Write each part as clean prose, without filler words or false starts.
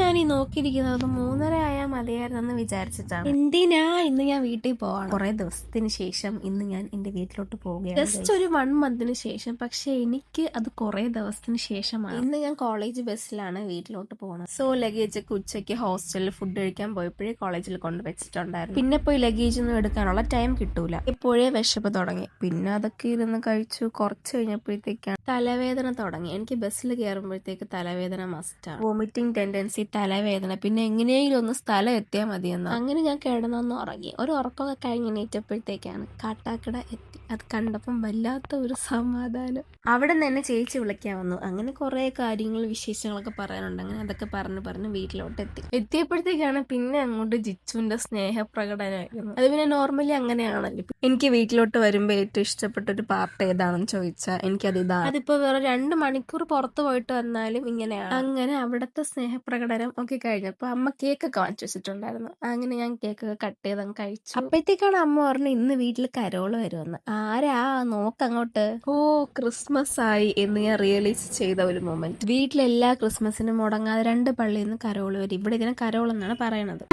ഞാൻ ഈ നോക്കിയിരിക്കുന്നത് 3:30 ആയാൽ മതിയായിരുന്നെന്ന് വിചാരിച്ചിട്ടാണ്. എന്തിനാ ഇന്ന് ഞാൻ വീട്ടിൽ പോവാണ്. കുറെ ദിവസത്തിന് ശേഷം ഇന്ന് ഞാൻ എന്റെ വീട്ടിലോട്ട് പോവുകയാണ്. ജസ്റ്റ് ഒരു 1 മന്തിന് ശേഷം. പക്ഷെ എനിക്ക് അത് കുറെ ദിവസത്തിന് ശേഷമാണ്. ഇന്ന് ഞാൻ കോളേജ് ബസ്സിലാണ് വീട്ടിലോട്ട് പോകുന്നത്. സോ ലഗേജ് ഒക്കെ ഉച്ചയ്ക്ക് ഹോസ്റ്റലിൽ ഫുഡ് കഴിക്കാൻ പോയപ്പോഴേ കോളേജിൽ കൊണ്ടുവച്ചിട്ടുണ്ടായിരുന്നു. പിന്നെ പോയി ലഗേജ് ഒന്നും എടുക്കാനുള്ള ടൈം കിട്ടൂല. എപ്പോഴേ വിശപ്പ് തുടങ്ങി. പിന്നെ അതൊക്കെ ഇരുന്ന് കഴിച്ചു. കുറച്ച് കഴിഞ്ഞപ്പോഴത്തേക്കാണ് തലവേദന തുടങ്ങി. എനിക്ക് ബസ്സിൽ കയറുമ്പോഴത്തേക്ക് തലവേദന മസ്റ്റാണ്. വോമിറ്റിംഗ് ടെൻഡൻസി, തലവേദന, പിന്നെ എങ്ങനെയെങ്കിലും ഒന്ന് സ്ഥലം എത്തിയാൽ മതിയെന്ന്. അങ്ങനെ ഞാൻ കിടന്നൊന്ന് ഉറങ്ങി. ഒരു ഉറക്കമൊക്കെ കഴിഞ്ഞ് എണീറ്റപ്പോഴത്തേക്കാണ് കാട്ടാക്കട എത്തി. അത് കണ്ടപ്പം വല്ലാത്ത ഒരു സമാധാനം. അവിടെ നിന്ന് എന്നെ ചേച്ചി വിളിക്കാൻ വന്നു. അങ്ങനെ കുറെ കാര്യങ്ങൾ വിശേഷങ്ങളൊക്കെ പറയാനുണ്ട്. അങ്ങനെ അതൊക്കെ പറഞ്ഞ് വീട്ടിലോട്ട് എത്തിയപ്പോഴത്തേക്കാണ് പിന്നെ അങ്ങോട്ട് ജിച്ചുവിന്റെ സ്നേഹപ്രകടനമായിരുന്നു. അത് പിന്നെ നോർമലി അങ്ങനെയാണല്ലോ. എനിക്ക് വീട്ടിലോട്ട് വരുമ്പോൾ ഏറ്റവും ഇഷ്ടപ്പെട്ട ഒരു പാർട്ട് ഏതാണെന്ന് ചോദിച്ചാൽ എനിക്കത് ഇതാണ്. അതിപ്പോ വേറെ 2 മണിക്കൂർ പുറത്ത് പോയിട്ട് വന്നാലും ഇങ്ങനെയാണ്. അങ്ങനെ അവിടുത്തെ സ്നേഹപ്രകടനം ഒക്കെ കഴിഞ്ഞപ്പോൾ അമ്മ കേക്കൊക്കെ വാങ്ങിച്ചു വെച്ചിട്ടുണ്ടായിരുന്നു. അങ്ങനെ ഞാൻ കേക്കൊക്കെ കട്ട് ചെയ്ത് കഴിച്ചു. അപ്പോഴത്തേക്കാണ് അമ്മ പറഞ്ഞു ഇന്ന് വീട്ടിൽ കരോള് വരുമെന്ന്. ആരാ നോക്കങ്ങോട്ട്. ഓ, ക്രിസ്മസ് ആയി എന്ന് ഞാൻ റിയലൈസ് ചെയ്ത ഒരു മൊമെന്റ്. വീട്ടിലെല്ലാ ക്രിസ്മസിനും മുടങ്ങാതെ 2 പള്ളിയിൽ നിന്ന് കരോള് വരും. ഇവിടെ ഇതിനെ കരോൾ എന്നാണ് പറയണത്.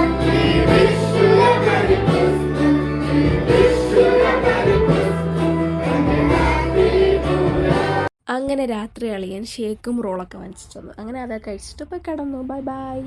അങ്ങനെ രാത്രി അളിയൻ ഷേക്കും റോളൊക്കെ വാങ്ങിച്ചിട്ട് വന്നു. അങ്ങനെ അതൊക്കെ കഴിച്ചിട്ട് പോയി കിടന്നു. Bye bye.